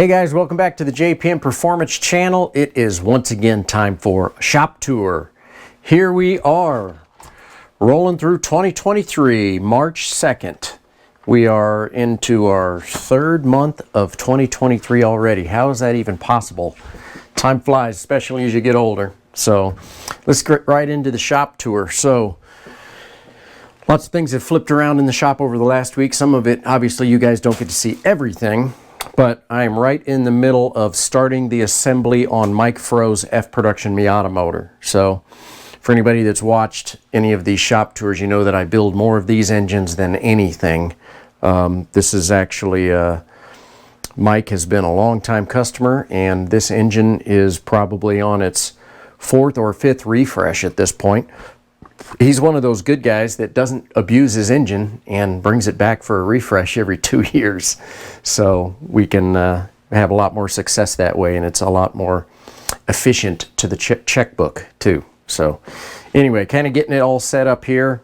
Hey guys, welcome back to the JPM Performance channel. It is once again time for a shop tour. Here we are, rolling through 2023, March 2nd. We are into our third month of 2023 already. How is that even possible? Time flies, especially as you get older. So let's get right into the shop tour. So lots of things have flipped around in the shop over the last week. Some of it, obviously, you guys don't get to see everything. But I am right in the middle of starting the assembly on Mike Froh's F-Production Miata motor. So for anybody that's watched any of these shop tours, you know that I build more of these engines than anything. This is actually, Mike has been a long-time customer, and this engine is probably on its fourth or fifth refresh at this point. He's one of those good guys that doesn't abuse his engine and brings it back for a refresh every 2 years. So we can have a lot more success that way, and it's a lot more efficient to the checkbook too. So anyway, kind of getting it all set up here.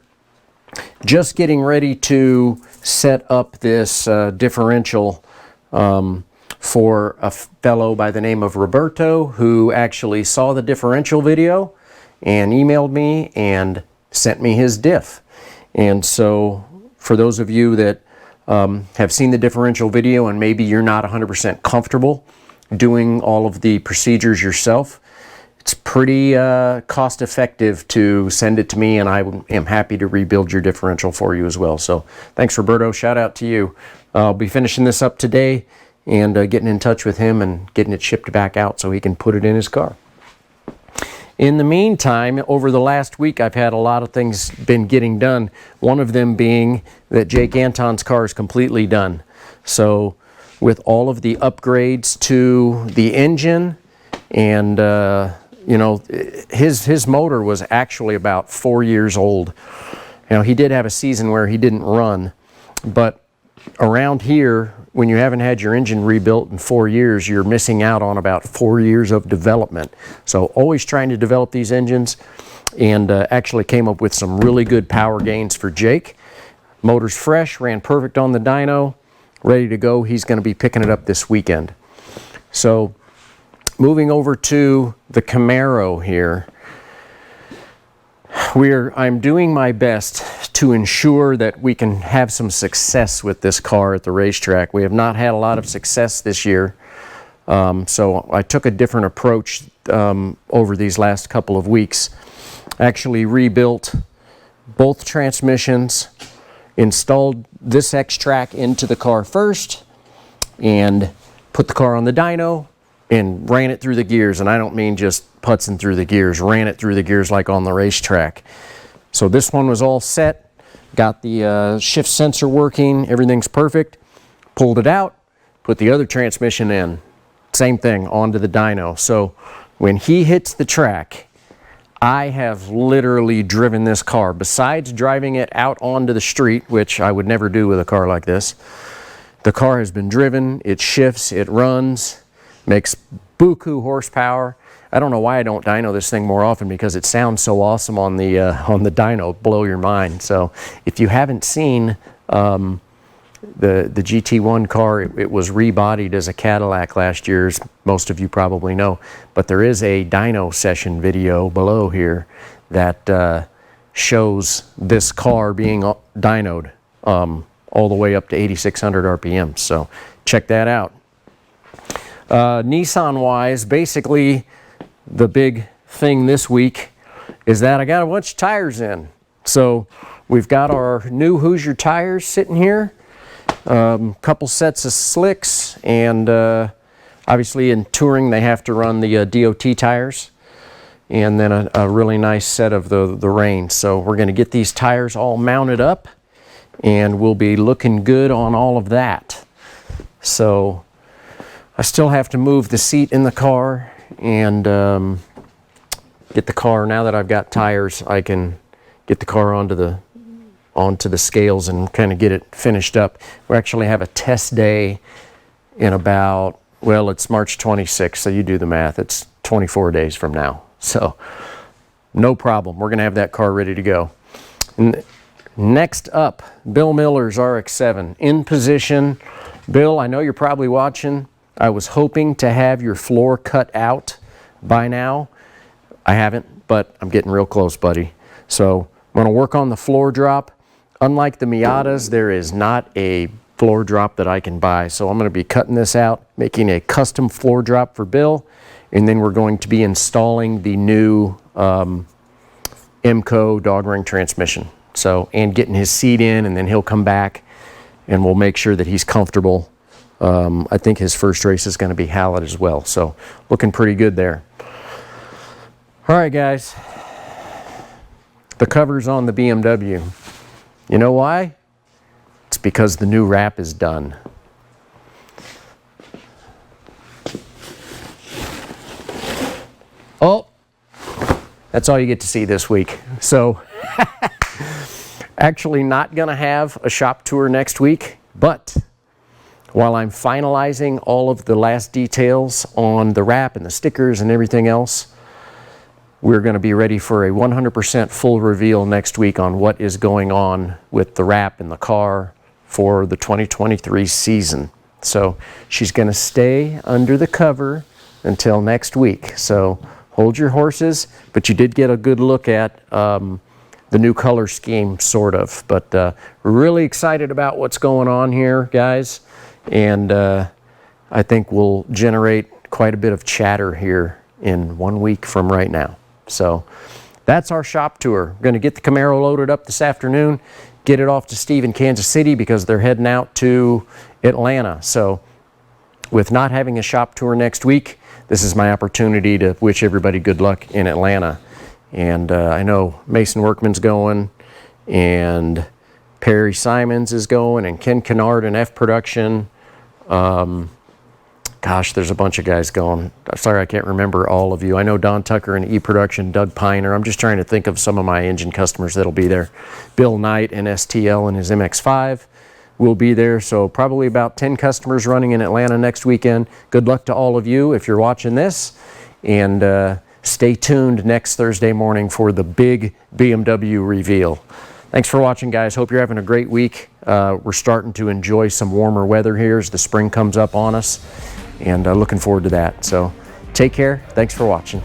Just getting ready to set up this differential for a fellow by the name of Roberto, who actually saw the differential video and emailed me and sent me his diff. And so for those of you that have seen the differential video and maybe you're not 100% comfortable doing all of the procedures yourself, it's pretty cost effective to send it to me, and I am happy to rebuild your differential for you as well. So thanks, Roberto. Shout out to you. I'll be finishing this up today and getting in touch with him and getting it shipped back out so he can put it in his car. In the meantime, over the last week, I've had a lot of things been getting done. One of them being that Jake Anton's car is completely done. So with all of the upgrades to the engine, and you know, his motor was actually about 4 years old. You know, he did have a season where he didn't run, but around here, when you haven't had your engine rebuilt in 4 years, you're missing out on about 4 years of development. So always trying to develop these engines, and actually came up with some really good power gains for Jake. Motor's fresh, ran perfect on the dyno, ready to go. He's going to be picking it up this weekend. So moving over to the Camaro here, I'm doing my best to ensure that we can have some success with this car at the racetrack. We have not had a lot of success this year, so I took a different approach over these last couple of weeks. Actually rebuilt both transmissions, installed this X-Track into the car first, and put the car on the dyno and ran it through the gears. And I don't mean just putzing through the gears, ran it through the gears like on the racetrack. So this one was all set. Got the shift sensor working, everything's perfect. Pulled it out, put the other transmission in. Same thing, onto the dyno. So when he hits the track, I have literally driven this car. Besides driving it out onto the street, which I would never do with a car like this, the car has been driven, it shifts, it runs, makes buku horsepower. I don't know why I don't dyno this thing more often, because it sounds so awesome on the dyno, blow your mind. So if you haven't seen the GT1 car, it was rebodied as a Cadillac last year, as most of you probably know. But there is a dyno session video below here that shows this car being dynoed all the way up to 8,600 RPM. So check that out. Nissan-wise, basically, the big thing this week is that I got a bunch of tires in. So we've got our new Hoosier tires sitting here, couple sets of slicks, and obviously in touring they have to run the DOT tires, and then a really nice set of the Rain. So we're going to get these tires all mounted up, and we'll be looking good on all of that. So I still have to move the seat in the car and get the car. Now that I've got tires, I can get the car onto the scales and kind of get it finished up. We actually have a test day in about, well, it's March 26th, so you do the math. It's 24 days from now. So no problem. We're going to have that car ready to go. Next up, Bill Miller's RX-7 in position. Bill, I know you're probably watching. I was hoping to have your floor cut out by now. I haven't, but I'm getting real close, buddy. So I'm going to work on the floor drop. Unlike the Miatas, there is not a floor drop that I can buy. So I'm going to be cutting this out, making a custom floor drop for Bill, and then we're going to be installing the new Emco dog ring transmission. So, and getting his seat in, and then he'll come back and we'll make sure that he's comfortable. I think his first race is going to be Hallett as well. So looking pretty good there. All right, guys. The cover's on the BMW. You know why? It's because the new wrap is done. Oh, that's all you get to see this week. So actually not going to have a shop tour next week, but while I'm finalizing all of the last details on the wrap and the stickers and everything else, we're going to be ready for a 100% full reveal next week on what is going on with the wrap in the car for the 2023 season. So she's going to stay under the cover until next week. So hold your horses, but you did get a good look at the new color scheme, sort of. But we're really excited about what's going on here, guys. And I think we'll generate quite a bit of chatter here in 1 week from right now. So that's our shop tour. We're going to get the Camaro loaded up this afternoon, get it off to Steve in Kansas City because they're heading out to Atlanta. So with not having a shop tour next week, this is my opportunity to wish everybody good luck in Atlanta. And I know Mason Workman's going, and Perry Simons is going, and Ken Kennard in F Production. Gosh, there's a bunch of guys going. I'm sorry, I can't remember all of you. I know Don Tucker in E Production, Doug Piner. I'm just trying to think of some of my engine customers that'll be there. Bill Knight in STL and his MX-5 will be there. So probably about 10 customers running in Atlanta next weekend. Good luck to all of you if you're watching this. And stay tuned next Thursday morning for the big BMW reveal. Thanks for watching, guys. Hope you're having a great week. We're starting to enjoy some warmer weather here as the spring comes up on us, and looking forward to that. So take care. Thanks for watching.